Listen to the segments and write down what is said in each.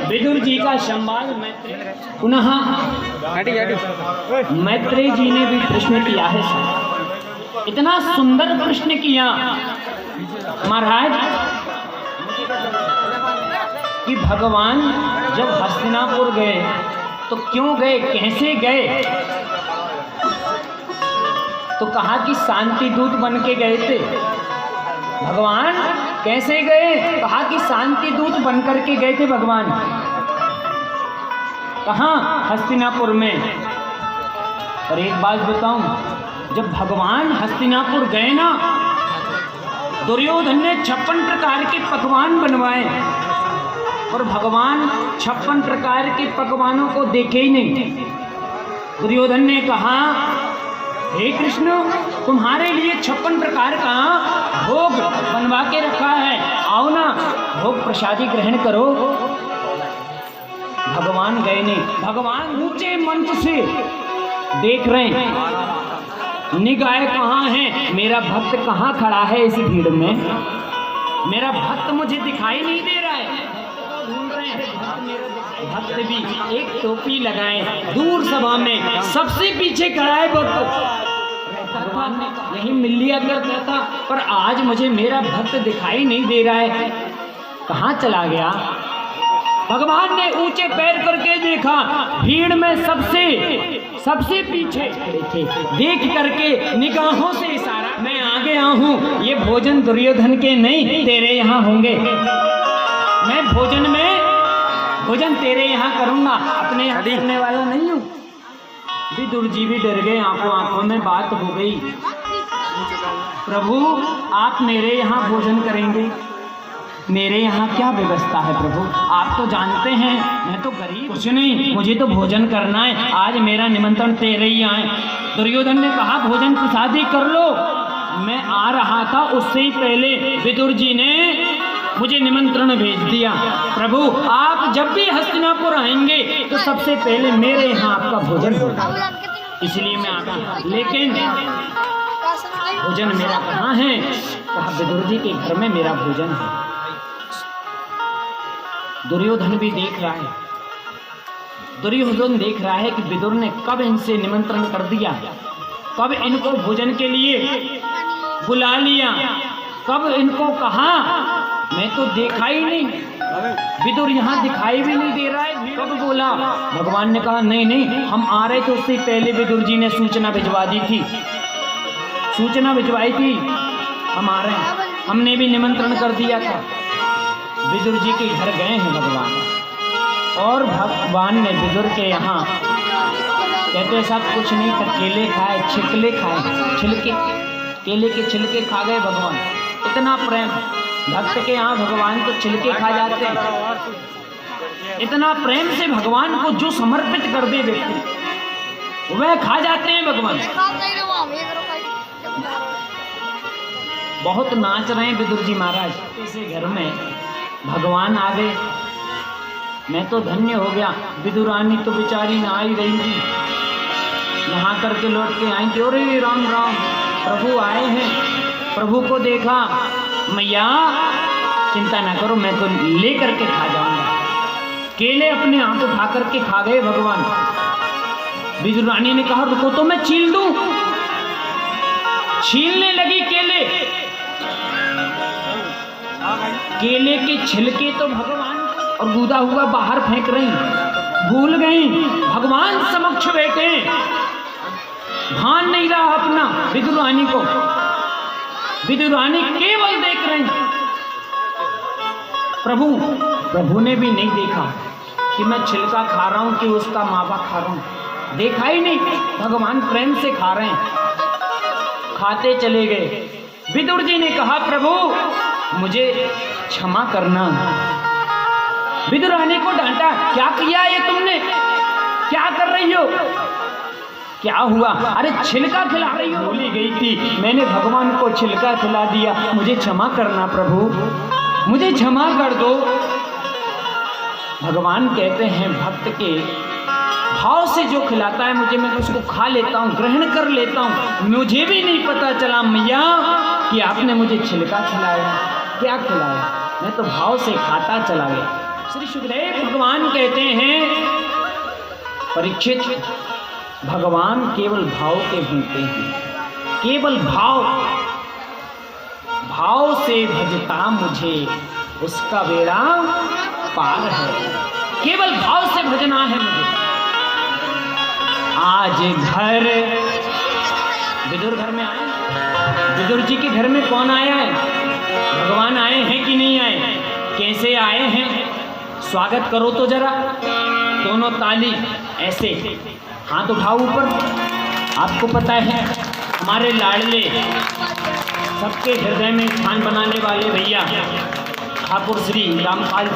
विदुर जी का संवाद पुनः मैत्रेय जी ने भी प्रश्न किया है। इतना सुंदर प्रश्न किया महाराज कि भगवान जब हस्तिनापुर गए तो क्यों गए, कैसे गए? तो कहा कि शांति दूत बन के गए थे। भगवान कैसे गए? कहा कि शांति दूत बन करके गए थे भगवान। कहाँ? हस्तिनापुर में। और एक बात बताऊं, जब भगवान हस्तिनापुर गए ना, दुर्योधन ने 56 प्रकार के पकवान बनवाए और भगवान 56 प्रकार के पकवानों को देखे ही नहीं। दुर्योधन ने कहा, हे कृष्ण, तुम्हारे लिए 56 प्रकार का भोग बनवा के रखा है, आओ ना भोग प्रसादी ग्रहण करो। भगवान गए नहीं। भगवान ऊंचे मंच से देख रहे हैं, निगाहें कहाँ है, मेरा भक्त कहाँ खड़ा है इस भीड़ में, मेरा भक्त मुझे दिखाई नहीं दे रहा है। ढूंढ रहे हैं भक्त भी एक टोपी लगाए, दूर सभा में सबसे पीछे खड़ा है भक्त। भगवान ने यही मिल लिया करता था, पर आज मुझे मेरा भक्त दिखाई नहीं दे रहा है, कहाँ चला गया? भगवान ने ऊंचे पैर करके देखा, भीड़ में सबसे पीछे खड़े थे। देख करके निगाहों से इशारा, मैं आ गया हूँ, ये भोजन दुर्योधन के नहीं तेरे यहाँ होंगे, मैं भोजन तेरे यहाँ करूँगा, अपने यहाँ करने वाला नहीं हूँ। विदुर जी भी डर गए, आंखों में बात हो गई, प्रभु आप मेरे यहाँ भोजन करेंगे, मेरे यहाँ क्या व्यवस्था है प्रभु? आप तो जानते हैं मैं तो गरीब, कुछ नहीं, मुझे तो भोजन करना है, आज मेरा निमंत्रण तेरे ही आए। दुर्योधन ने कहा, भोजन प्रसादी कर लो, मैं आ रहा था उससे ही पहले विदुर जी ने मुझे निमंत्रण भेज दिया। प्रभु आप जब भी हस्तिनापुर आएंगे तो सबसे पहले मेरे यहाँ आपका भोजन होगा, इसलिए मैं आता। लेकिन भोजन मेरा कहाँ है? कहा विदुर जी के घर में मेरा भोजन है। दुर्योधन भी देख रहा है, दुर्योधन देख रहा है कि विदुर ने कब इनसे निमंत्रण कर दिया, कब इनको भोजन के लिए बुला लिया, कब इनको कहा, मैं तो देखा ही नहीं, विदुर यहाँ दिखाई भी नहीं दे रहा है, कब बोला? भगवान ने कहा नहीं, हम आ रहे थे उससे पहले विदुर जी ने सूचना भिजवा दी थी, सूचना भिजवाई थी, हम आ रहे हैं, हमने भी निमंत्रण कर दिया था। विदुर जी के घर गए हैं भगवान, और भगवान ने विदुर के यहाँ कहते सब कुछ नहीं था, केले खाए, छिलके खाए, केले के छिलके खा गए भगवान। इतना प्रेम भक्त के यहाँ, भगवान तो छिलके खा जाते हैं। इतना प्रेम से भगवान को जो समर्पित कर दे व्यक्ति, वह खा जाते हैं भगवान। बहुत नाच रहे हैं विदुर जी महाराज, इसे घर में भगवान आ गए, मैं तो धन्य हो गया। विदुरानी तो बेचारी ना आई रही थी, नहा करके लौट के आई थी, अरे राम राम प्रभु आए हैं, प्रभु को देखा, मैया चिंता ना करो, मैं तो ले करके खा जाऊंगा। केले अपने हाथ उठा करके खा गए भगवान। विदुरानी ने कहा रुको तो मैं छील दूं, छीलने लगी केले, केले के छिलके तो भगवान और गूदा हुआ बाहर फेंक रही, भूल गई भगवान समक्ष बैठे, भान नहीं रहा अपना विदुरानी को, विदुरानी केवल देख रही। प्रभु ने भी नहीं देखा कि मैं छिलका खा रहा हूं कि उसका मावा खा रहा हूं, देखा ही नहीं, भगवान प्रेम से खा रहे हैं, खाते चले गए। विदुर जी ने कहा प्रभु मुझे क्षमा करना। विदुरानी को डांटा, क्या किया ये तुमने, क्या कर रही हो, क्या हुआ? अरे छिलका खिला रही हो, भूली गई थी, मैंने भगवान को छिलका खिला दिया, मुझे क्षमा करना प्रभु, मुझे क्षमा कर दो। भगवान कहते हैं भक्त के भाव से जो खिलाता है मुझे, मैं उसको खा लेता हूँ, ग्रहण कर लेता हूँ। मुझे भी नहीं पता चला मैया कि आपने मुझे छिलका खिलाया, क्या खिलाया, मैं तो भाव से खाता चला गया। श्री सुखदेव भगवान कहते हैं, परीक्षित, भगवान केवल भाव के भूलते हैं। केवल भाव से भजता मुझे, उसका बेड़ा पार है। केवल भाव से भजना है मुझे। आज घर विदुर घर में आए, विदुर जी के घर में कौन आया है? भगवान आए हैं कि नहीं आए? कैसे आए हैं? स्वागत करो तो जरा, दोनों ताली ऐसे, हाथ उठाओ ऊपर। आपको पता है हमारे लाडले, सबके हृदय में स्थान बनाने वाले भैया ठाकुर श्री रामपाल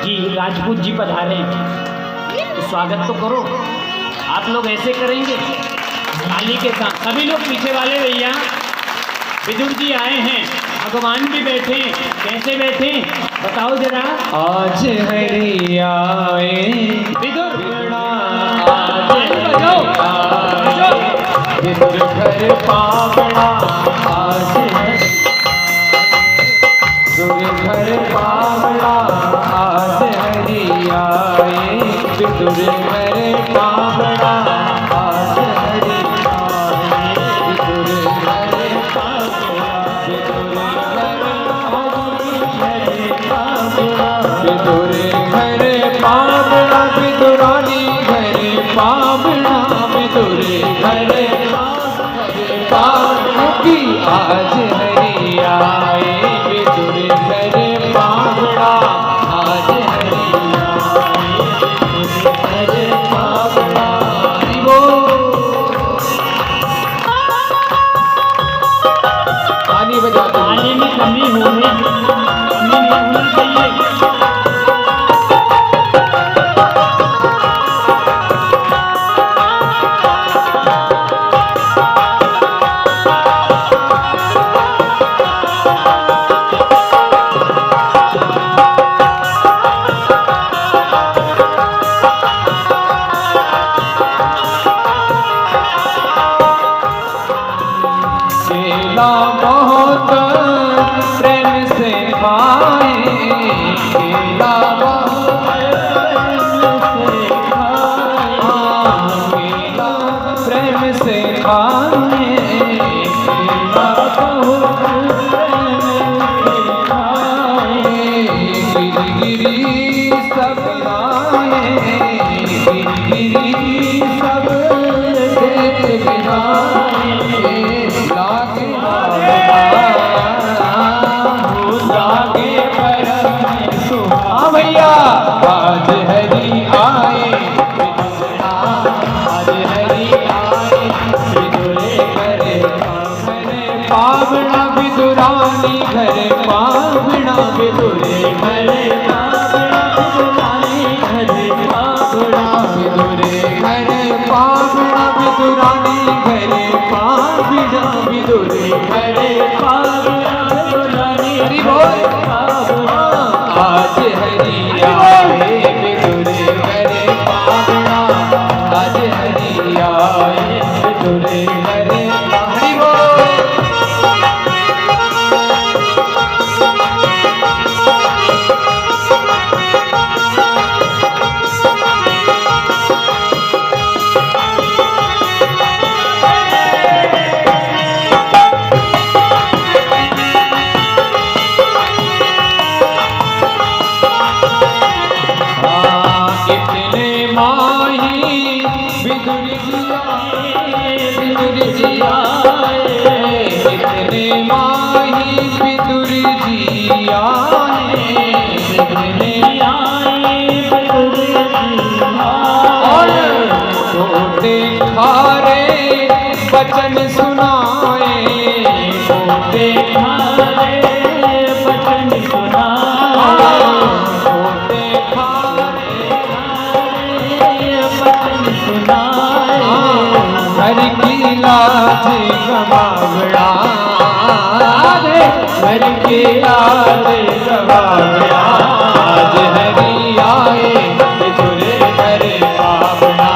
जी राजपूत जी पधारे, तो स्वागत तो करो। आप लोग ऐसे करेंगे ताली के साथ। सभी लोग पीछे वाले भैया, विदुर जी आए हैं, भगवान भी बैठे, कैसे बैठे बताओ जरा। आज हरि आए विदुर विदुर घर पावड़ा, आज विदुर घर पावड़ा, आज हरि आए विदुर घर पावड़ा, आज हरि आए विदुर घर पावड़ा, विदुर घर पावड़ा, विदुरानी घर पावड़ा, विदुर घर पावड़ा की आज हरि आए विदुर घर पावड़ा, आज हरि आए विदुर घर पावड़ा। ताली बजा, ताली में कमी होनी चाहिए। केला बहुत प्रेम से खाए, केला बहुत प्रेम से खाए, केला बहुत गिरी सब गाए, गिरी सब देख गाए, लागे भैया आज हरि आए, आज हरि आए विदुर घर पावड़ा, विदुरानी घर पावड़ा, विदुर घर पावड़ा, विदुर घर पावड़ा, विदुरानी घर पावड़ा, विदुर घर पावड़ा, हरि बोल। आज हरि आए विदुर घर पावड़ा, आज हरि आए विदुर घर, हरि बोल। बचन सुनाए, होते खारे बचन सुनाए, होते खारे बचन सुनाए, हर की लाज गवावड़ा, हर की लाज गवावड़ा, आज हरि आए विदुर घर पावड़ा,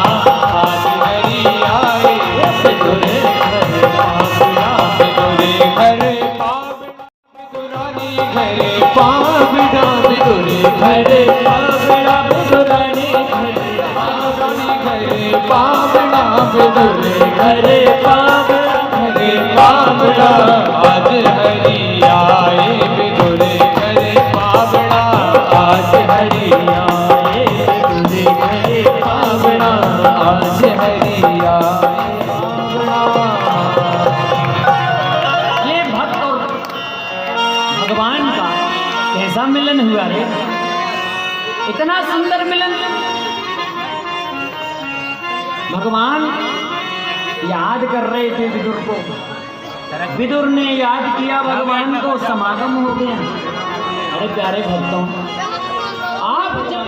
आज हरि आए विदुर घर पावड़ा, विदुर घर पावड़ा, विदुरानी घर पावड़ा, विदुर पावना विदुरनी घरे पावना विदुर घरे पावना आज हरि आए विदुर घरे पावना आज हरि आए विदुर घरे पावना आज हरि आए ये भक्त और भगवान का कैसा मिलन हुआ रे, इतना सुंदर मिलन। भगवान याद कर रहे थे विदुर को, विदुर ने याद किया भगवान को, समागम हो गया। अरे प्यारे भक्तों, आप जब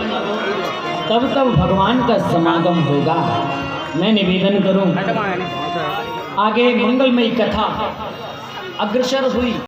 तब भगवान का समागम होगा। मैं निवेदन करूं, आगे मंगलमयी कथा अग्रसर हुई।